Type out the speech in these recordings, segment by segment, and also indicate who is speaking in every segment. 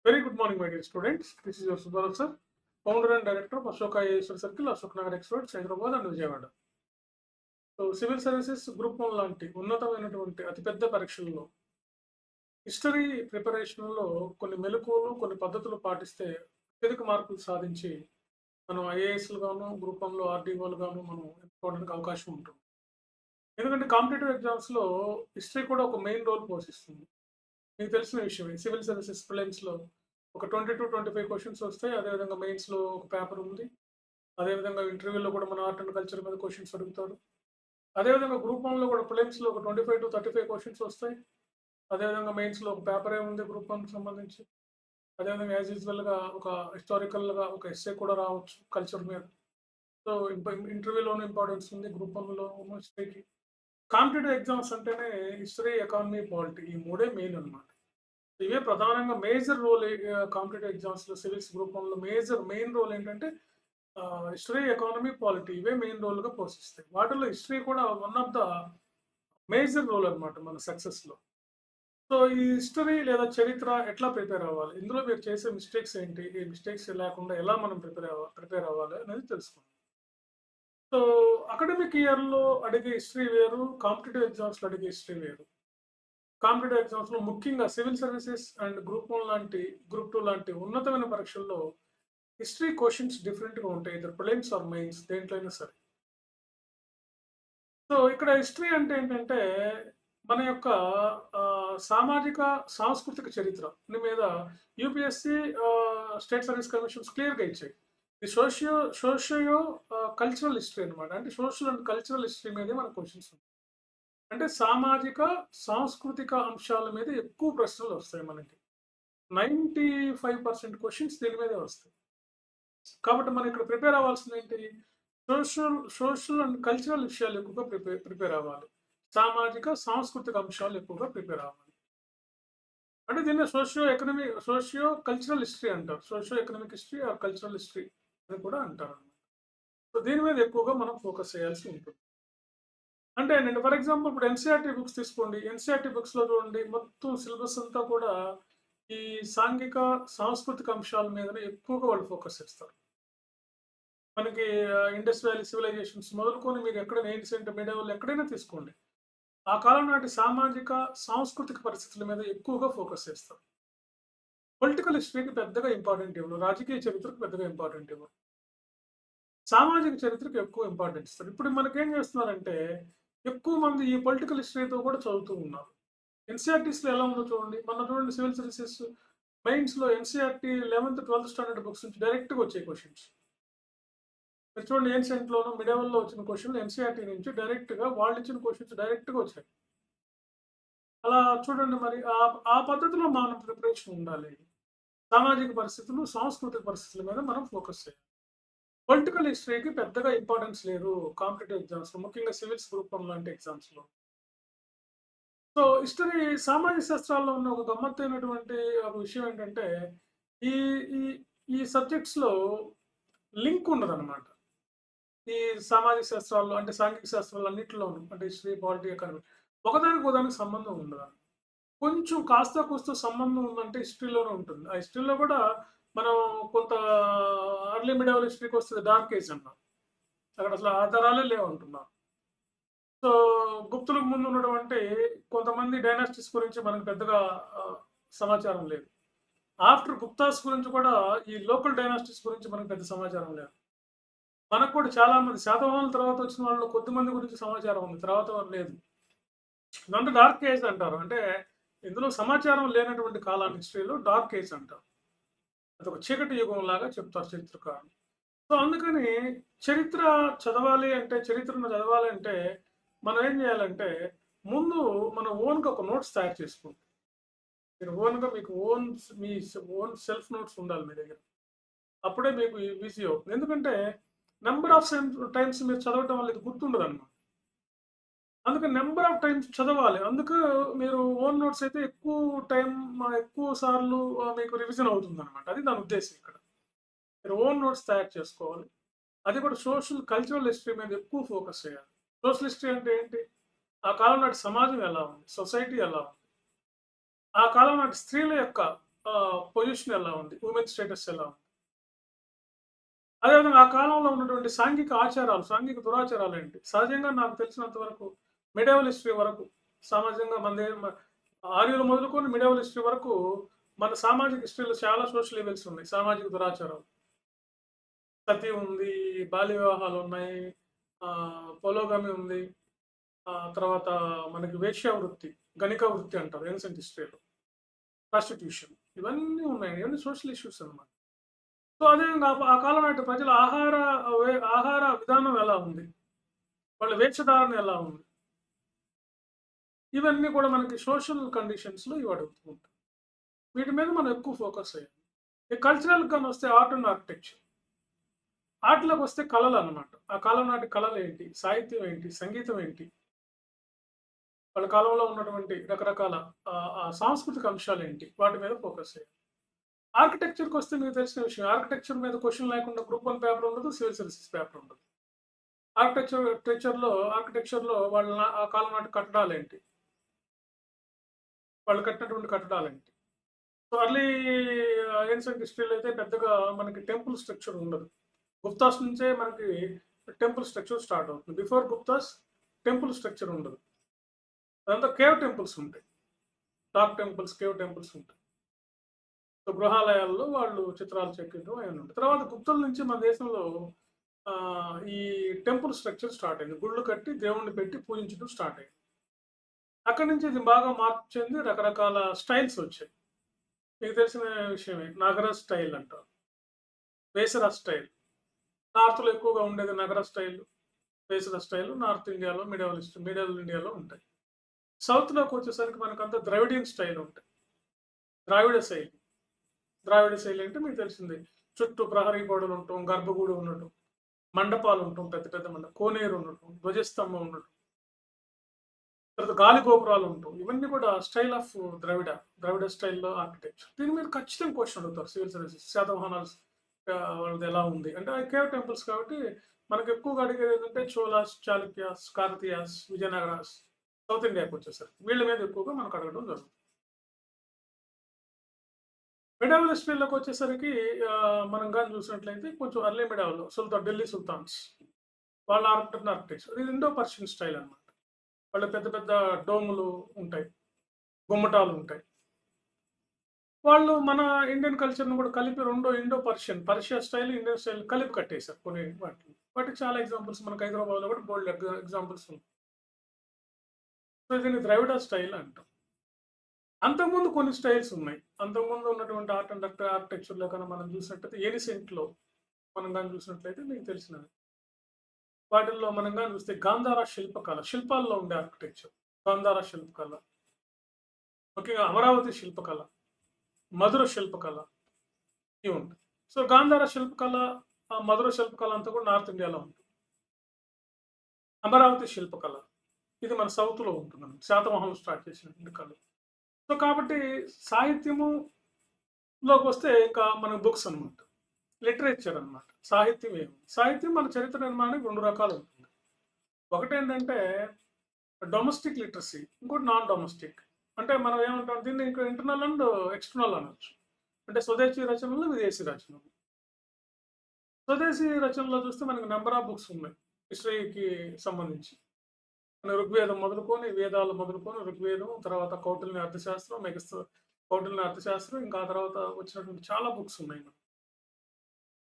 Speaker 1: Very good morning, my dear students. This is your Subharal sir, founder and director of Ashoka IAS Circle, Ashok Nagar Experts, Hyderabad and Vijayawada. So civil services group 1 లాంటి ఉన్నతమైనటువంటి అతిపెద్ద పరీక్షల్లో history ప్రిపరేషన్లో కొన్ని మెలకువలు, కొన్ని పద్ధతులు పాటిస్తే అత్యధిక మార్కులు సాధించి మనం ఐఏఎస్లు గాను, గ్రూప్ 1లో ఆర్డీఓలు గాను మనం ఎంచుకోవడానికి అవకాశం ఉంటుంది. ఎందుకంటే కాంపిటేటివ్ ఎగ్జామ్స్లో హిస్టరీ కూడా ఒక మెయిన్ రోల్ పోషిస్తుంది. మీకు తెలిసిన విషయమే. సివిల్ సర్వీసెస్ ప్రిలిమ్స్‌లో ఒక 20-25 క్వెషన్స్ వస్తాయి. అదేవిధంగా మెయిన్స్‌లో ఒక పేపర్ ఉంది. అదేవిధంగా ఇంటర్వ్యూలో కూడా మన ఆర్ట్ అండ్ కల్చర్ మీద క్వెషన్స్ అడుగుతారు. అదేవిధంగా గ్రూప్ 1లో కూడా ప్రిలిమ్స్‌లో ఒక 25-35 క్వెషన్స్ వస్తాయి. అదేవిధంగా మెయిన్స్‌లో ఒక పేపరే ఉంది గ్రూప్ 1కి సంబంధించి. అదేవిధంగా యాజ్ యూజువల్‌గా ఒక హిస్టారికల్‌గా ఒక ఎస్సే కూడా రావచ్చు కల్చర్ మీద. సో ఇంటర్వ్యూలోనూ ఇంపార్టెన్స్ ఉంది. గ్రూప్ 1లో హిస్టరీకి. కాంపిటేటివ్ ఎగ్జామ్స్ అంటేనే హిస్టరీ, ఎకానమీ, పాలిటీ ఈ మూడే మెయిన్ అన్నమాట. ఇవే ప్రధానంగా మేజర్ రోల్ కాంపిటేటివ్ ఎగ్జామ్స్‌లో సివిల్స్ గ్రూప్ 1లో మెయిన్ రోల్ ఏంటంటే హిస్టరీ, ఎకానమీ, పాలిటీ ఇవే మెయిన్ రోల్‌గా పోషిస్తాయి. వాటిలో హిస్టరీ కూడా one of the major role అన్నమాట మన సక్సెస్‌లో. సో ఈ హిస్టరీ లేదా చరిత్ర ఎట్లా ప్రిపేర్ అవ్వాలి? ఇందులో మీరు చేసే మిస్టేక్స్ ఏంటి? ఈ మిస్టేక్స్ లేకుండా ఎలా మనం ప్రిపేర్ అవ్వాలి అనేది తెలుసుకుందాం. సో అకాడమిక్ ఇయర్‌లో అడిగే హిస్టరీ వేరు, కాంపిటేటివ్ ఎగ్జామ్స్‌లో అడిగే హిస్టరీ వేరు. కాంపిటేటివ్ ఎగ్జామ్స్‌లో ముఖ్యంగా సివిల్ సర్వీసెస్ అండ్ గ్రూప్ 1 లాంటి, గ్రూప్ 2 లాంటి ఉన్నతమైన పరీక్షల్లో హిస్టరీ క్వెషన్స్ డిఫరెంట్‌గా ఉంటాయి. ఐదర్ ప్రిలిమ్స్ ఆర్ మెయిన్స్ దేంట్లో అయినా సరే. సో ఇక్కడ హిస్టరీ అంటే ఏంటంటే మన యొక్క సామాజిక, సాంస్కృతిక చరిత్ర మీద యూపీఎస్‌సి స్టేట్ సర్వీస్ కమిషన్స్ క్లియర్‌గా ఇచ్చాయి. ఈ సోషియో కల్చరల్ హిస్టరీ అన్నమాట. అంటే సోషల్ అండ్ కల్చరల్ హిస్టరీ మీదే మన క్వెషన్స్ ఉంటాయి. అంటే సామాజిక, సాంస్కృతిక అంశాల మీద ఎక్కువ ప్రశ్నలు వస్తాయి మనకి. 95% క్వెషన్స్ దీని మీదే వస్తాయి. కాబట్టి మనం ఇక్కడ ప్రిపేర్ అవ్వాల్సిందేంటి? సోషల్ అండ్ కల్చరల్ విషయాలు ఎక్కువగా ప్రిపేర్ అవ్వాలి. సామాజిక, సాంస్కృతిక అంశాలు ఎక్కువగా ప్రిపేర్ అవ్వాలి. అంటే దీన్ని సోషియో కల్చరల్ హిస్టరీ అంటారు. Socio economic history or cultural history అని కూడా అంటారన్నమాట. సో దీని మీద ఎక్కువగా మనం ఫోకస్ చేయాల్సి ఉంటుంది. అంటే నేను ఫర్ ఎగ్జాంపుల్ ఇప్పుడు ఎన్‌సీఈఆర్‌టీ బుక్స్ తీసుకోండి. ఎన్‌సీఈఆర్‌టీ బుక్స్‌లో చూడండి మొత్తం సిలబస్ అంతా కూడా ఈ సాంఘిక, సాంస్కృతిక అంశాల మీదనే ఎక్కువగా వాళ్ళు ఫోకస్ చేస్తారు. మనకి ఇండస్ వ్యాలీ సివిలైజేషన్స్ మొదలుకొని మీరు ఎక్కడైనా ఏన్షియంట్, మిడివల్ ఎక్కడైనా తీసుకోండి. ఆ కాలం నాటి సామాజిక, సాంస్కృతిక పరిస్థితుల మీద ఎక్కువగా ఫోకస్ చేస్తారు. పొలిటికల్ హిస్టరీకి పెద్దగా ఇంపార్టెంట్ ఇవ్వరు. రాజకీయ చరిత్రకు పెద్దగా ఇంపార్టెంట్ ఇవ్వరు. సామాజిక చరిత్రకు ఎక్కువ ఇంపార్టెన్స్ ఇస్తారు. ఇప్పుడు మనకేం చేస్తున్నారంటే ఎక్కువ మంది ఈ పొలిటికల్ హిస్టరీతో కూడా చదువుతూ ఉన్నారు. ఎన్‌సీఈఆర్‌టీస్‌లో ఎలా ఉందో చూడండి. మొన్న చూడండి సివిల్ సర్వీసెస్ మెయిన్స్‌లో NCERT 11th, 12th standard books నుంచి డైరెక్ట్‌గా వచ్చాయి క్వెషన్స్. మీరు చూడండి ఏన్షియంట్‌లోను, మిడివల్‌లో వచ్చిన క్వెషన్‌లు ఎన్‌సీఈఆర్‌టీ నుంచి డైరెక్ట్‌గా వాళ్ళు ఇచ్చిన క్వెషన్స్ డైరెక్ట్‌గా వచ్చాయి. అలా చూడండి మరి ఆ పద్ధతిలో మన ప్రిపరేషన్ ఉండాలి. సామాజిక పరిస్థితులు, సాంస్కృతిక పరిస్థితుల మీద మనం ఫోకస్ చేయాలి. పొలిటికల్ హిస్టరీకి పెద్దగా ఇంపార్టెన్స్ లేదు కాంపిటేటివ్ ఎగ్జామ్స్‌లో. ముఖ్యంగా సివిల్స్ గ్రూప్ 1 లాంటి ఎగ్జామ్స్‌లో. సో, హిస్టరీ సామాజిక శాస్త్రాల్లో ఉన్న ఒక గమ్మత్తైనటువంటి ఒక విషయం ఏంటంటే, ఈ ఈ ఈ సబ్జెక్ట్స్‌లో లింక్ ఉండదనమాట. ఈ సామాజిక శాస్త్రాల్లో అంటే సాంఘిక శాస్త్రాలు అన్నిటిలోనూ అంటే హిస్టరీ, పాలిటీ, ఎకానమీ ఒకదానికి సంబంధం ఉండదు. కొంచెం కాస్త కూస్తో సంబంధం ఉందంటే హిస్టరీలోనే ఉంటుంది. ఆ హిస్టరీలో కూడా మనం కొంత ఎర్లీ మిడివల్ హిస్టరీకి వస్తది డార్క్ ఏజ్ అంటాం. అక్కడ అసలు ఆధారాలే లేవంటున్నాం. సో, గుప్తులకు ముందు ఉన్నటువంటి కొంతమంది డైనాస్టీస్ గురించి మనకు పెద్దగా సమాచారం లేదు. ఆఫ్టర్ గుప్తాస్ గురించి కూడా ఈ లోకల్ డైనాస్టీస్ గురించి మనకు పెద్ద సమాచారం లేదు. మనకు కూడా చాలా మంది శాతవాహనుల తర్వాత వచ్చిన వాళ్ళలో కొద్దిమంది గురించి సమాచారం ఉంది. తర్వాత లేదు. ఇదంతా డార్క్ ఏజ్ అంటారు. అంటే ఇందులో సమాచారం లేనటువంటి కాలాన్ని హిస్టరీలో డార్క్ ఏజ్ అంటారు. అదొక చీకటి యుగం లాగా చెప్తారు చరిత్రకారులు. సో, అందుకని చరిత్ర చరిత్రను చదవాలి అంటే మనం ఏం చేయాలంటే ముందు మన ఓన్‌గా ఒక నోట్స్ తయారు చేసుకోండి. మీరు ఓన్‌గా మీకు మీ ఓన్ సెల్ఫ్ నోట్స్ ఉండాలి మీ దగ్గర. అప్పుడే మీకు ఈజీ అవుతుంది. ఎందుకంటే నంబర్ ఆఫ్ టైమ్స్ మీరు చదవటం వల్ల ఇది గుర్తుండదన్నమాట. అందుకని నంబర్ ఆఫ్ టైమ్స్ చదవాలి. అందుకు మీరు ఓన్ నోట్స్ అయితే ఎక్కువ సార్లు మీకు రివిజన్ అవుతుందన్నమాట. అది దాని ఉద్దేశ్యం ఇక్కడ. మీరు ఓన్ నోట్స్ తయారు చేసుకోవాలి. అది కూడా సోషల్, కల్చరల్ హిస్టరీ మీద ఎక్కువ ఫోకస్ చేయాలి. సోషల్ హిస్టరీ అంటే ఏంటి? ఆ కాలం నాటి సమాజం ఎలా ఉంది? సొసైటీ ఎలా ఉంది? ఆ కాలం నాటి స్త్రీల యొక్క పొజిషన్ ఎలా ఉంది? ఉమెన్ స్టేటస్ ఎలా ఉంది? అదేవిధంగా ఆ కాలంలో ఉన్నటువంటి సాంఘిక ఆచారాలు, సాంఘిక దురాచారాలేంటి? సహజంగా నాకు తెలిసినంత వరకు మిడీవల్ హిస్టరీ వరకు సమాజంగా ఆర్యులు మొదలుకొని మిడీవల్ హిస్టరీ వరకు మన సామాజిక హిస్టరీలో చాలా సోషల్ ఈవెల్స్ ఉన్నాయి. సామాజిక దురాచారాలు. సతీ ఉంది, బాల్య వివాహాలున్నాయి, పొలోగమి ఉంది. తర్వాత మనకి వేశ్య వృత్తి, గణిక వృత్తి అంటారు ఏన్షియంట్ హిస్టరీలో. ప్రాస్టిట్యూషన్ ఇవన్నీ ఉన్నాయి. ఇవన్నీ సోషల్ ఇష్యూస్ అన్నమాట. సో, అదేవిధంగా ఆ కాలం నాటి ప్రజల ఆహార విధానం ఎలా ఉంది? వాళ్ళ వేషధారణ ఎలా ఉంది? ఇవన్నీ కూడా మనకి సోషల్ కండిషన్స్‌లో ఇవి అడుగుతూ ఉంటాయి. వీటి మీద మనం ఎక్కువ ఫోకస్ చేయాలి. ఈ కల్చరల్‌కి గానొస్తే ఆర్ట్ అండ్ ఆర్కిటెక్చర్. ఆర్ట్‌లోకొస్తే కళలన్నమాట. ఆ కాలం నాటి కళలేంటి? సాహిత్యం ఏంటి? సంగీతం ఏంటి? వాళ్ళ కాలంలో ఉన్నటువంటి రకరకాల సాంస్కృతిక అంశాలేంటి? వాటి మీద ఫోకస్ చేయాలి. ఆర్కిటెక్చర్‌కొస్తే మీకు తెలిసిన విషయం. ఆర్కిటెక్చర్ మీద క్వెషన్ లేకుండా గ్రూప్ 1 పేపర్ ఉండదు. సివిల్ సర్వీసెస్ పేపర్ ఉండదు. ఆర్కిటెక్చర్‌లో వాళ్ళ ఆ కాలం నాటి కట్టడాలేంటి? వాళ్ళు కట్టినటువంటి కట్టడాలేంటి? సో, ఏన్షియంట్ హిస్టరీలో అయితే పెద్దగా మనకి టెంపుల్ స్ట్రక్చర్ ఉండదు. గుప్తాస్ నుంచే మనకి టెంపుల్ స్ట్రక్చర్ స్టార్ట్ అవుతుంది. బిఫోర్ గుప్తాస్ టెంపుల్ స్ట్రక్చర్ ఉండదు. అదంతా కేవ్ టెంపుల్స్ ఉంటాయి. రాక్ టెంపుల్స్, కేవ్ టెంపుల్స్ ఉంటాయి. సో, గృహాలయాల్లో వాళ్ళు చిత్రాలు చెక్కడం అయన్నీ ఉంటాయి. తర్వాత గుప్తుల నుంచి మన దేశంలో ఈ టెంపుల్ స్ట్రక్చర్ స్టార్ట్ అయింది. గుళ్ళు కట్టి దేవుడిని పెట్టి పూజించడం స్టార్ట్ అయింది. అక్కడి నుంచి ఇది బాగా మార్పు చెంది రకరకాల స్టైల్స్ వచ్చాయి. మీకు తెలిసిన విషయమే. నగర స్టైల్ అంటారు. వేసర స్టైల్. నార్త్‌లో ఎక్కువగా ఉండేది నగర స్టైల్, వేసర స్టైల్. నార్త్ ఇండియాలో మిడల్ ఇండియాలో ఉంటాయి. సౌత్‌లోకొచ్చేసరికి మనకంతా ద్రవిడియన్ స్టైల్ ఉంటాయి. ద్రావిడ శైలి. ద్రావిడ శైలి అంటే మీకు తెలిసిందే. చుట్టూ ప్రహరీ గోడలు ఉండటం, గర్భగుడి ఉండటం, మండపాలు ఉండటం, పెద్ద పెద్ద కోనేరు ఉండటం, ధ్వజస్తంభం ఉండటం, తర్వాత గాలి గోపురాలు ఉండటం. ఇవన్నీ కూడా స్టైల్ ఆఫ్ ద్రవిడ స్టైల్‌లో ఆర్కిటెక్చర్. దీని మీద ఖచ్చితంగా క్వెషన్ అడుగుతారు సివిల్ సర్వీసెస్. శాతవాహనాలు వాళ్ళది ఎలా ఉంది? అంటే అవి కేవ్ టెంపుల్స్ కాబట్టి మనకు ఎక్కువగా అడిగేది ఏంటంటే చోళాస్, చాళుక్యాస్, కాకతీయాస్, విజయనగరాస్, సౌత్ ఇండియాకొచ్చేసరికి వీళ్ళ మీద ఎక్కువగా మనకు అడగడం జరుగుతుంది. మిడెవల్ హిస్టరీలోకొచ్చేసరికి మనం గాని చూసినట్లయితే కొంచెం ఎర్లీ మిడెవల్‌లో ఢిల్లీ సుల్తాన్స్ వాళ్ళ ఆర్కిటెక్చర్. ఇది ఇండో పర్షియన్ స్టైల్ అన్నమాట. వాళ్ళ పెద్ద పెద్ద డోములు ఉంటాయి. గుమ్మటాలుంటాయి. వాళ్ళు మన ఇండియన్ కల్చర్‌ని కూడా కలిపి 2 Indo Persian, Persia style, Indian style కలిపి కట్టేసారు కొన్ని వాటిని. వాటికి చాలా ఎగ్జాంపుల్స్ మనకు హైదరాబాద్‌లో కూడా బోలెడు ఎగ్జాంపుల్స్ ఉన్నాయి. సో, దీన్ని ద్రవిడ స్టైల్ అంటాం. అంతకుముందు కొన్ని స్టైల్స్ ఉన్నాయి. అంతకుముందు ఉన్నటువంటి ఆర్ట్ అండ్ ఆర్కిటెక్చర్‌లో కనుక మనం చూసినట్టయితే ఏనిసెంట్‌లో మనం గాని చూసినట్లయితే మీకు తెలిసినవి. వాటిల్లో మనం గాని చూస్తే గాంధార శిల్పకళ, శిల్పాల్లో ఉండే ఆర్కిటెక్చర్. గాంధార శిల్పకళ, ముఖ్యంగా అమరావతి శిల్పకళ, మధుర శిల్పకళ ఇవి ఉంటాయి. సో, గాంధార శిల్పకళ, మధుర శిల్పకళ అంతా కూడా నార్త్ ఇండియాలో ఉంటుంది. అమరావతి శిల్పకళ ఇది మన సౌత్‌లో ఉంటుందండి. శాతవాహనులు స్టార్ట్ చేసినటువంటి కళ. సో, కాబట్టి సాహిత్యములోకొస్తే ఇంకా మనకు బుక్స్ అన్నమాట. లిటరేచర్ అన్నమాట. సాహిత్యం ఏముంది? సాహిత్యం మన చరిత్ర నిర్మాణానికి 2 రకాలు ఉంటుంది. ఒకటేంటంటే డొమెస్టిక్ లిటరసీ. ఇంకోటి నాన్ డొమెస్టిక్. అంటే మనం ఏమంటాం దీన్ని ఇంకా ఇంటర్నల్ అండ్ ఎక్స్టర్నల్ అనొచ్చు. అంటే స్వదేశీ రచనలు, విదేశీ రచనలు. స్వదేశీ రచనలో చూస్తే మనకు నంబర్ ఆఫ్ బుక్స్ ఉన్నాయి. హిస్టరీకి సంబంధించి. మన ఋగ్వేదం మొదలుకొని, వేదాలు మొదలుకొని ఋగ్వేదం, తర్వాత కౌటిల్య అర్థశాస్త్రం, కౌటిల్య అర్థశాస్త్రం, ఇంకా ఆ తర్వాత వచ్చినటువంటి చాలా బుక్స్ ఉన్నాయి మనకు.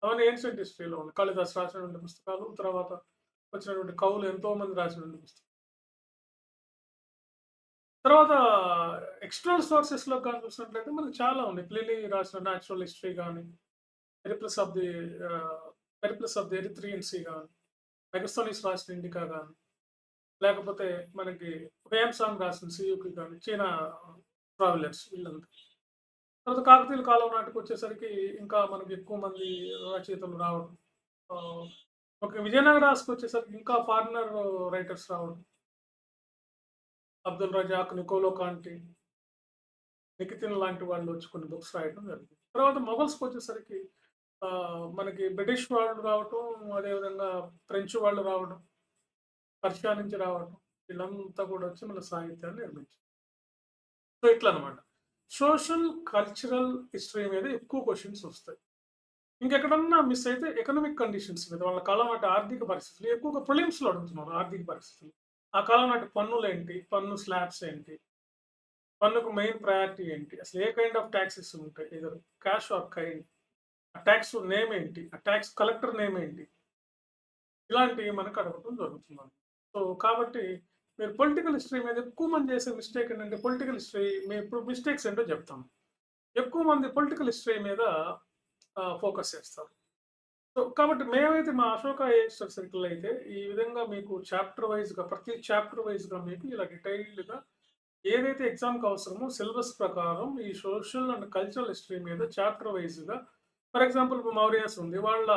Speaker 1: అవన్నీ ఏన్షియంట్ హిస్టరీలో ఉన్నాయి. కాళిదాసు రాసినటువంటి పుస్తకాలు, తర్వాత వచ్చినటువంటి కవులు ఎంతోమంది రాసినటువంటి పుస్తకాలు. తర్వాత ఎక్స్‌టర్నల్ సోర్సెస్‌లో గాని చూసినట్లయితే మనకు చాలా ఉన్నాయి. ప్లినీ రాసిన న్యాచురల్ హిస్టరీ గాని, Periplus of the Erythraean Sea గాని, మెగస్తనీస్ రాసిన ఇండికా గాని, లేకపోతే మనకి హుయాన్సాంగ్ రాసిన సియూకి గాని, చైనా ట్రావెలర్స్ వీళ్ళంతా. తర్వాత కాకతీయుల కాలం నాటికొచ్చేసరికి ఇంకా మనకి ఎక్కువ మంది రచయితలు రావడం. ఆహ్, ఒక విజయనగరాస్‌కొచ్చేసరికి ఇంకా ఫారినర్ రైటర్స్ రావడం. అబ్దుల్ రజాక్, నికోలో కాంటి, నిఖితిన్ లాంటి వాళ్ళు వచ్చి కొన్ని బుక్స్ రాయడం జరిగింది. తర్వాత మొఘల్స్‌కొచ్చేసరికి మనకి బ్రిటిష్ వాళ్ళు రావటం, అదేవిధంగా ఫ్రెంచ్ వాళ్ళు రావడం, పర్షియా నుంచి రావడం, వీళ్ళంతా కూడా వచ్చి మన సాహిత్యాన్ని నిర్మించారు. సో, ఇట్లనమాట. సోషల్, కల్చరల్, హిస్టరీ మీద ఎక్కువ క్వెషన్స్ వస్తాయి. ఇంకెక్కడన్నా మిస్ అయితే ఎకనామిక్ కండిషన్స్ మీద వాళ్ళ కాలం నాటి ఆర్థిక పరిస్థితులు ఎక్కువగా ప్రిలిమ్స్‌లో అడుగుతున్నారు ఆర్థిక పరిస్థితులు. ఆ కాలం నాటి పన్నులేంటి? పన్ను స్లాబ్స్ ఏంటి? పన్నుకు మెయిన్ ప్రయారిటీ ఏంటి? అసలు ఏ కైండ్ ఆఫ్ టాక్సెస్ ఉంటాయి? Either cash or kind. ఆ టాక్స్ నేమ్ ఏంటి? ఆ టాక్స్ కలెక్టర్ నేమ్ ఏంటి? ఇలాంటివి మనకు అడగటం జరుగుతుందండి. సో, కాబట్టి మీరు పొలిటికల్ హిస్టరీ మీద ఎక్కువ మంది చేసే మిస్టేక్ ఏంటంటే పొలిటికల్ హిస్టరీ మేము ఇప్పుడు మిస్టేక్స్ ఏంటో చెప్తాం. ఎక్కువ మంది పొలిటికల్ హిస్టరీ మీద ఫోకస్ చేస్తారు. సో, కాబట్టి మేమైతే మా అశోక ఐఏఎస్ సర్కిల్‌లో అయితే ఈ విధంగా మీకు చాప్టర్ వైస్‌గా ప్రతి చాప్టర్ వైస్‌గా మీకు ఇలా డీటెయిల్డ్‌గా ఏదైతే ఎగ్జామ్‌కి అవసరమో సిలబస్ ప్రకారం ఈ సోషల్ అండ్ కల్చరల్ హిస్టరీ మీద చాప్టర్ వైస్‌గా ఫర్ ఎగ్జాంపుల్ ఇప్పుడు మౌర్యాస్ ఉంది. వాళ్ళ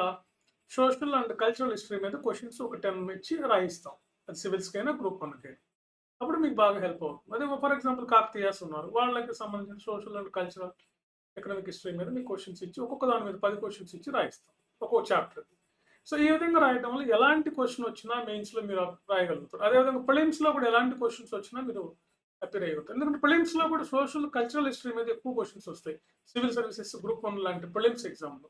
Speaker 1: సోషల్ అండ్ కల్చరల్ హిస్టరీ మీద క్వెషన్స్ ఒక 10 ఇచ్చి రాయిస్తాం. అది సివిల్స్‌కైనా, గ్రూప్ 1కైనా. అప్పుడు మీకు బాగా హెల్ప్ అవుతుంది. అదే ఫర్ ఎగ్జాంపుల్ కాకతీయాస్ ఉన్నారు. వాళ్ళకి సంబంధించిన social and cultural, economic history మీద మీకు క్వెషన్స్ ఇచ్చి ఒక్కొక్క దాని మీద 10 క్వెషన్స్ ఇచ్చి రాయిస్తాం. ఒక్కో చాప్టర్. సో, ఈ విధంగా రాయటం వల్ల ఎలాంటి క్వెషన్ వచ్చినా మెయిన్స్‌లో మీరు రాయగలుగుతారు. అదేవిధంగా ప్రిలిమ్స్‌లో కూడా ఎలాంటి క్వెషన్స్ వచ్చినా మీరు అపియర్ అయ్యగలుగుతారు. ఎందుకంటే ప్రిలిమ్స్‌లో కూడా సోషల్, కల్చరల్ హిస్టరీ మీద ఎక్కువ క్వెషన్స్ వస్తాయి. సివిల్ సర్వీసెస్, గ్రూప్ 1 లాంటి ప్రిలిమ్స్ ఎగ్జామ్‌లో.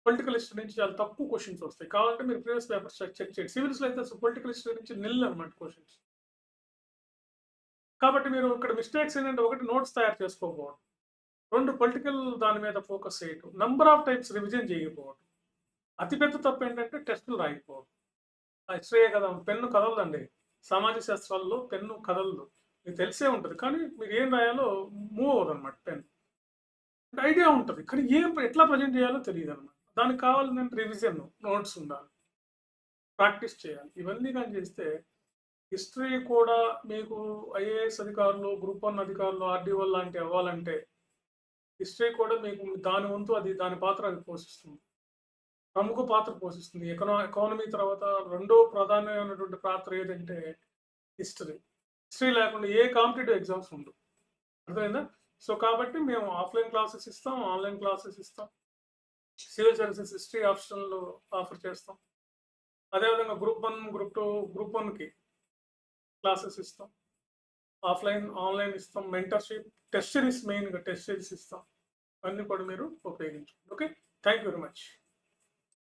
Speaker 1: పొలిటికల్ హిస్టరీ నుంచి చాలా తక్కువ క్వెషన్స్ వస్తాయి. కావాలంటే మీరు ప్రీవియస్ పేపర్స్ చెక్ చేయండి. సివిల్స్‌లో అయితే అసలు పొలిటికల్ హిస్టరీ నుంచి నిల్ అనమాట క్వెషన్స్. కాబట్టి మీరు ఇక్కడ మిస్టేక్స్ ఏంటంటే ఒకటి నోట్స్ తయారు చేసుకోకపోవడం. 2 పొలిటికల్ దాని మీద ఫోకస్ చేయటం. నంబర్ ఆఫ్ టైమ్స్ రివిజన్ చేయకపోవడం. అతి పెద్ద తప్పు ఏంటంటే టెస్టులు రాయకపోవడం. ఆ హిస్టరీయే కదా! పెన్ను కదలదండి. సామాజిక శాస్త్రాల్లో పెన్ను కదలదు. మీకు తెలిసే ఉంటది. కానీ మీరు ఏం రాయాలో మూవ్ అవ్వదనమాట పెన్. ఐడియా ఉంటది. కానీ ఎట్లా ప్రెజెంట్ చేయాలో తెలీదనమాట. దానికి కావాల్సినంత రివిజన్, నోట్స్ ఉండాలి. ప్రాక్టీస్ చేయాలి. ఇవన్నీ గాని చేస్తే హిస్టరీ కూడా మీకు ఐఏఎస్ అధికారులు, గ్రూప్ 1 అధికారులు, ఆర్‌డీఓ లాంటివి అవ్వాలంటే హిస్టరీ కూడా మీకు దాని వంతు అది దాని పాత్ర అది పోషిస్తుంది. ప్రముఖ పాత్ర పోషిస్తుంది. ఎకానమీ తర్వాత రెండో ప్రధానమైనటువంటి పాత్ర ఏదంటే హిస్టరీ. హిస్టరీ లేకుండా ఏ కాంపిటీటివ్ ఎగ్జామ్స్ ఉండవు. అర్థమైందా? సో, కాబట్టి మేము ఆఫ్‌లైన్ క్లాసెస్ ఇస్తాం. ఆన్‌లైన్ క్లాసెస్ ఇస్తాం. Civil services history optional offer చేస్తాం. అదేవిధంగా గ్రూప్ 1, గ్రూప్ 2, గ్రూప్ 1కి క్లాసెస్ ఇస్తాం. ఆఫ్‌లైన్, ఆన్‌లైన్ ఇస్తాం. మెంటర్‌షిప్, టెస్ట్ సిరీస్ మెయిన్‌గా టెస్ట్ సిరీస్ ఇస్తాం. అన్నీ కూడా మీరు ఉపయోగించుకోండి. Okay. Thank you very much.